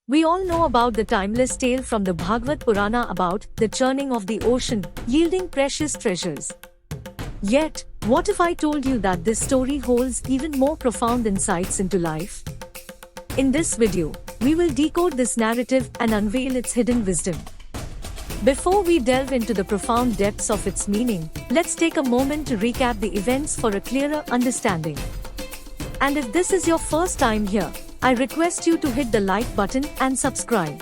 We all know about the timeless tale from the Bhagavad Purana about the churning of the ocean, yielding precious treasures. Yet, what if I told you that this story holds even more profound insights into life? In this video, we will decode this narrative and unveil its hidden wisdom. Before we delve into the profound depths of its meaning, let's take a moment to recap the events for a clearer understanding. And if this is your first time here, I request you to hit the like button and subscribe.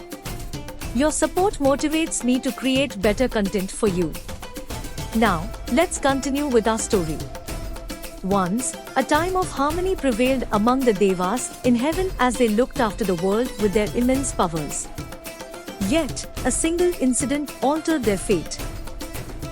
Your support motivates me to create better content for you. Now, let's continue with our story. Once, a time of harmony prevailed among the Devas in heaven as they looked after the world with their immense powers. Yet, a single incident altered their fate.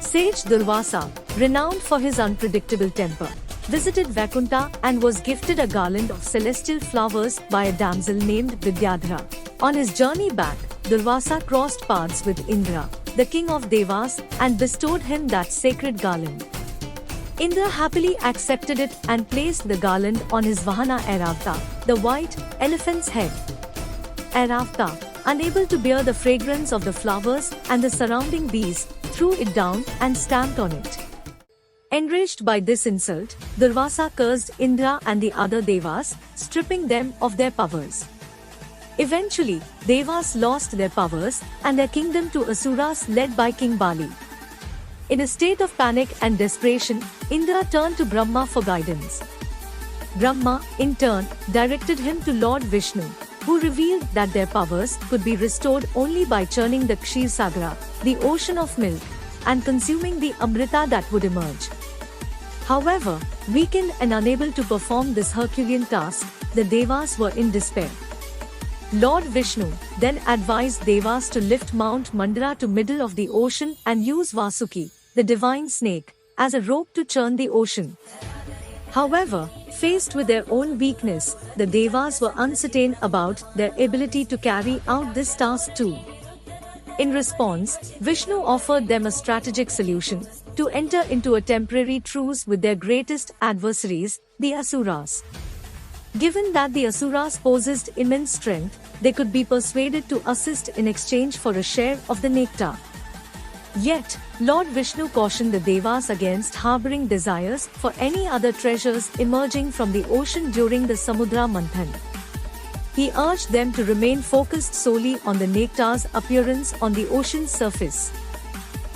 Sage Durvasa, renowned for his unpredictable temper, visited Vaikuntha and was gifted a garland of celestial flowers by a damsel named Vidyadhara. On his journey back, Durvasa crossed paths with Indra, the king of Devas, and bestowed him that sacred garland. Indra happily accepted it and placed the garland on his Vahana Airavata, the white elephant's head. Airavata, unable to bear the fragrance of the flowers and the surrounding bees, threw it down and stamped on it. Enraged by this insult, Durvasa cursed Indra and the other Devas, stripping them of their powers. Eventually, Devas lost their powers and their kingdom to Asuras led by King Bali. In a state of panic and desperation, Indra turned to Brahma for guidance. Brahma, in turn, directed him to Lord Vishnu, who revealed that their powers could be restored only by churning the Ksheerasagara, the ocean of milk, and consuming the Amrita that would emerge. However, weakened and unable to perform this Herculean task, the Devas were in despair. Lord Vishnu then advised Devas to lift Mount Mandara to middle of the ocean and use Vasuki, the divine snake, as a rope to churn the ocean. However, faced with their own weakness, the Devas were uncertain about their ability to carry out this task too. In response, Vishnu offered them a strategic solution: to enter into a temporary truce with their greatest adversaries, the Asuras. Given that the Asuras possessed immense strength, they could be persuaded to assist in exchange for a share of the nectar. Yet, Lord Vishnu cautioned the Devas against harboring desires for any other treasures emerging from the ocean during the Samudra Manthan. He urged them to remain focused solely on the nectar's appearance on the ocean's surface.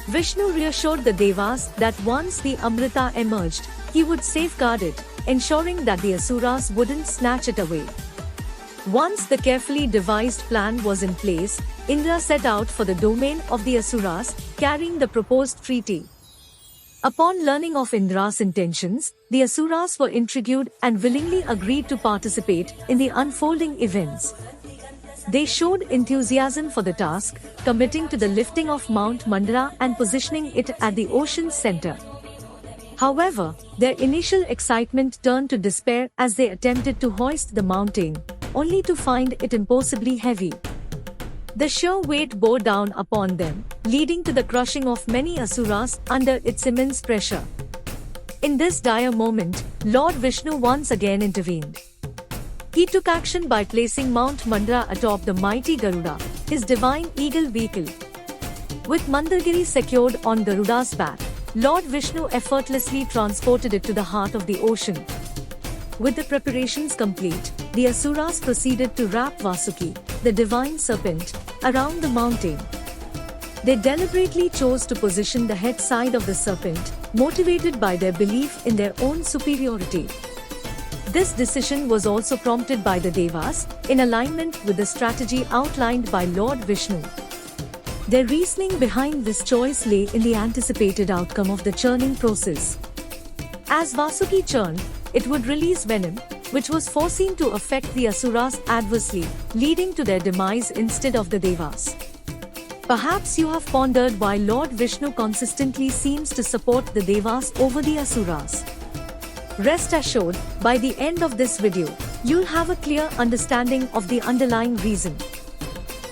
Vishnu reassured the Devas that once the Amrita emerged, he would safeguard it, ensuring that the Asuras wouldn't snatch it away. Once the carefully devised plan was in place, Indra set out for the domain of the Asuras, carrying the proposed treaty. Upon learning of Indra's intentions, the Asuras were intrigued and willingly agreed to participate in the unfolding events. They showed enthusiasm for the task, committing to the lifting of Mount Mandara and positioning it at the ocean's center. However, their initial excitement turned to despair as they attempted to hoist the mountain, only to find it impossibly heavy. The sheer weight bore down upon them, leading to the crushing of many Asuras under its immense pressure. In this dire moment, Lord Vishnu once again intervened. He took action by placing Mount Mandara atop the mighty Garuda, his divine eagle vehicle. With Mandargiri secured on Garuda's back, Lord Vishnu effortlessly transported it to the heart of the ocean. With the preparations complete, the Asuras proceeded to wrap Vasuki, the divine serpent, around the mountain. They deliberately chose to position the head side of the serpent, motivated by their belief in their own superiority. This decision was also prompted by the Devas, in alignment with the strategy outlined by Lord Vishnu. Their reasoning behind this choice lay in the anticipated outcome of the churning process. As Vasuki churned, it would release venom, which was foreseen to affect the Asuras adversely, leading to their demise instead of the Devas. Perhaps you have pondered why Lord Vishnu consistently seems to support the Devas over the Asuras. Rest assured, by the end of this video, you'll have a clear understanding of the underlying reason.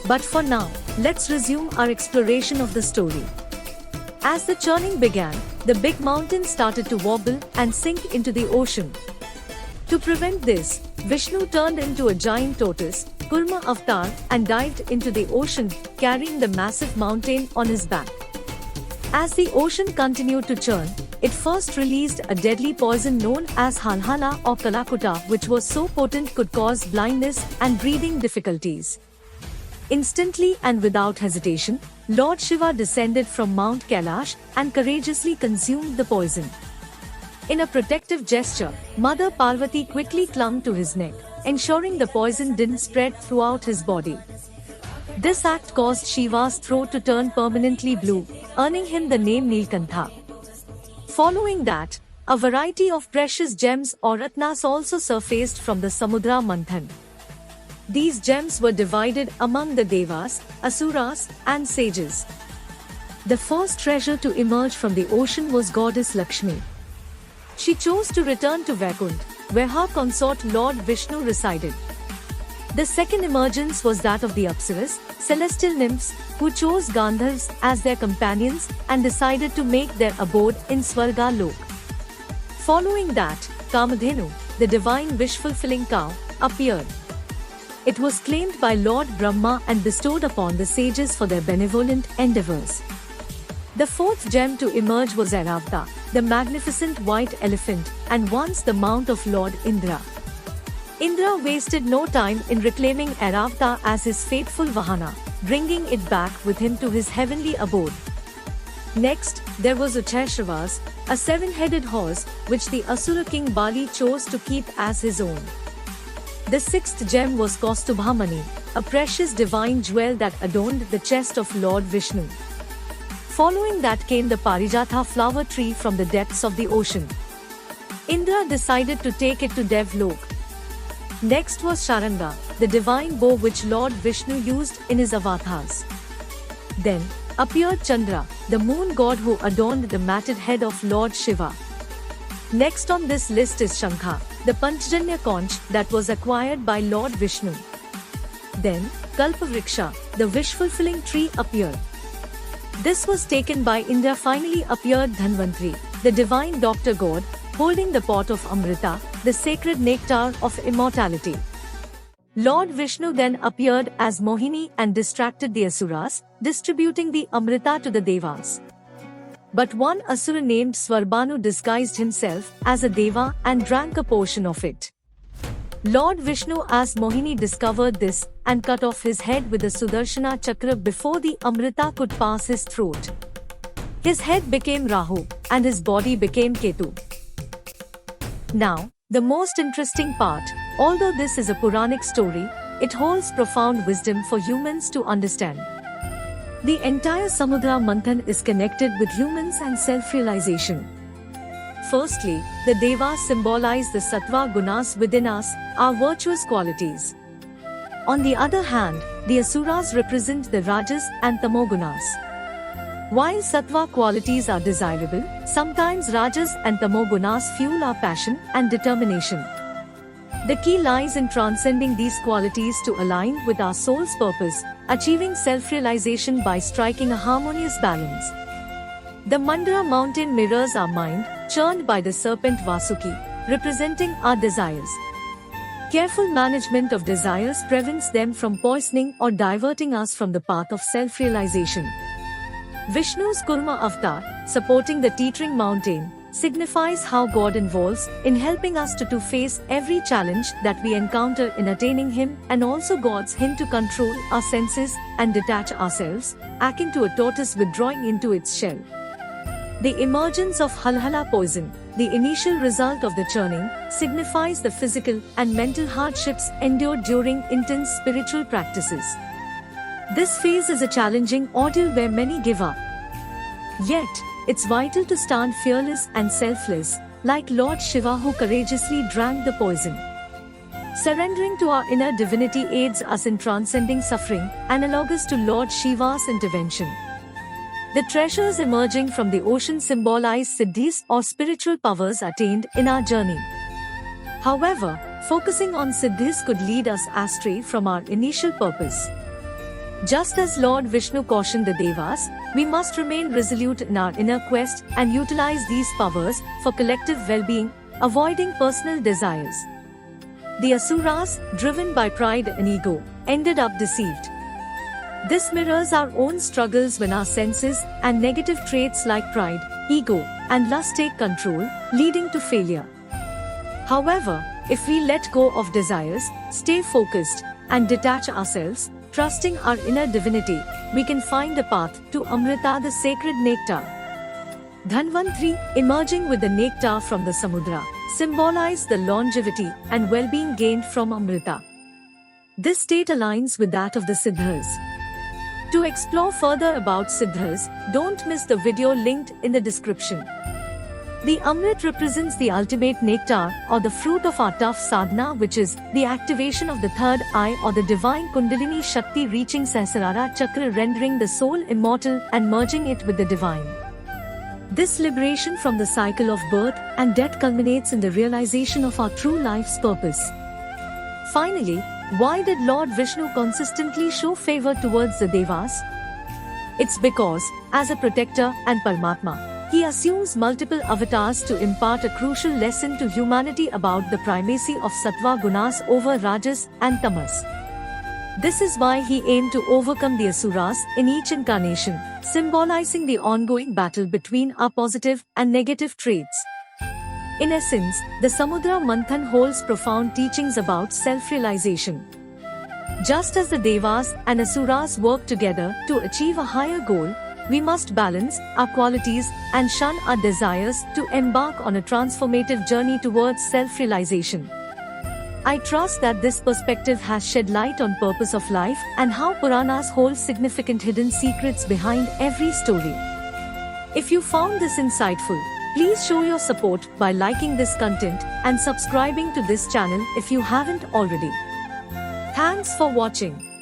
But for now, let's resume our exploration of the story. As the churning began, the big mountain started to wobble and sink into the ocean. To prevent this, Vishnu turned into a giant tortoise, Kurma Avatar, and dived into the ocean, carrying the massive mountain on his back. As the ocean continued to churn, it first released a deadly poison known as halhala or kalakuta, which was so potent could cause blindness and breathing difficulties. Instantly and without hesitation, Lord Shiva descended from Mount Kailash and courageously consumed the poison. In a protective gesture, Mother Parvati quickly clung to his neck, ensuring the poison didn't spread throughout his body. This act caused Shiva's throat to turn permanently blue, earning him the name Neelkantha. Following that, a variety of precious gems or Ratnas also surfaced from the Samudra Manthan. These gems were divided among the Devas, Asuras, and sages. The first treasure to emerge from the ocean was goddess Lakshmi. She chose to return to Vaikuntha, where her consort Lord Vishnu resided. The second emergence was that of the Asuras, celestial nymphs, who chose Gandharvas as their companions and decided to make their abode in Swarga Lok. Following that, Kamadhenu, the divine wish-fulfilling cow, appeared. It was claimed by Lord Brahma and bestowed upon the sages for their benevolent endeavors. The fourth gem to emerge was Airavata, the magnificent white elephant, and once the mount of Lord Indra. Indra wasted no time in reclaiming Airavata as his faithful Vahana, bringing it back with him to his heavenly abode. Next, there was Ksheerasagara, a seven-headed horse, which the Asura king Bali chose to keep as his own. The sixth gem was Kaustubhamani, a precious divine jewel that adorned the chest of Lord Vishnu. Following that came the Parijatha flower tree from the depths of the ocean. Indra decided to take it to Deva Lok. Next was Sharanga, the divine bow which Lord Vishnu used in his avatars. Then appeared Chandra, the moon god who adorned the matted head of Lord Shiva. Next on this list is Shankha, the Panchjanya conch that was acquired by Lord Vishnu. Then Kalpavriksha, the wish-fulfilling tree, appeared. This was taken by Indra. Finally appeared Dhanvantri, the divine doctor god, holding the pot of Amrita, the sacred nectar of immortality. Lord Vishnu then appeared as Mohini and distracted the Asuras, distributing the Amrita to the Devas. But one Asura named Swarbanu disguised himself as a Deva and drank a portion of it. Lord Vishnu as Mohini discovered this and cut off his head with the Sudarshana Chakra before the Amrita could pass his throat. His head became Rahu and his body became Ketu. Now, the most interesting part, although this is a Puranic story, it holds profound wisdom for humans to understand. The entire Samudra Manthan is connected with humans and self-realization. Firstly, the Devas symbolize the Sattva gunas within us, our virtuous qualities. On the other hand, the Asuras represent the Rajas and Tamogunas. While Sattva qualities are desirable, sometimes Rajas and Tamogunas fuel our passion and determination. The key lies in transcending these qualities to align with our soul's purpose, achieving self-realization by striking a harmonious balance. The Mandara mountain mirrors our mind, churned by the serpent Vasuki, representing our desires. Careful management of desires prevents them from poisoning or diverting us from the path of self-realization. Vishnu's Kurma Avatar, supporting the teetering mountain, signifies how God involves in helping us to face every challenge that we encounter in attaining Him, and also God's hint to control our senses and detach ourselves, akin to a tortoise withdrawing into its shell. The emergence of halhala poison, the initial result of the churning, signifies the physical and mental hardships endured during intense spiritual practices. This phase is a challenging ordeal where many give up. Yet, it's vital to stand fearless and selfless, like Lord Shiva who courageously drank the poison. Surrendering to our inner divinity aids us in transcending suffering, analogous to Lord Shiva's intervention. The treasures emerging from the ocean symbolize siddhis or spiritual powers attained in our journey. However, focusing on siddhis could lead us astray from our initial purpose. Just as Lord Vishnu cautioned the Devas, we must remain resolute in our inner quest and utilize these powers for collective well-being, avoiding personal desires. The Asuras, driven by pride and ego, ended up deceived. This mirrors our own struggles when our senses and negative traits like pride, ego, and lust take control, leading to failure. However, if we let go of desires, stay focused, and detach ourselves, trusting our inner divinity, we can find a path to Amrita, the sacred nectar. Dhanvantri, emerging with the nectar from the Samudra, symbolize the longevity and well-being gained from Amrita. This state aligns with that of the Siddhas. To explore further about Siddhas, don't miss the video linked in the description. The Amrit represents the ultimate nectar or the fruit of our tough sadhana, which is the activation of the third eye or the divine Kundalini Shakti reaching Sahasrara Chakra, rendering the soul immortal and merging it with the divine. This liberation from the cycle of birth and death culminates in the realization of our true life's purpose. Finally, why did Lord Vishnu consistently show favor towards the Devas? It's because, as a protector and Paramatma, he assumes multiple avatars to impart a crucial lesson to humanity about the primacy of Sattva Gunas over Rajas and Tamas. This is why he aimed to overcome the Asuras in each incarnation, symbolizing the ongoing battle between our positive and negative traits. In essence, the Samudra Manthan holds profound teachings about self-realization. Just as the Devas and Asuras work together to achieve a higher goal, we must balance our qualities and shun our desires to embark on a transformative journey towards self-realization. I trust that this perspective has shed light on purpose of life and how Puranas hold significant hidden secrets behind every story. If you found this insightful, please show your support by liking this content and subscribing to this channel if you haven't already. Thanks for watching.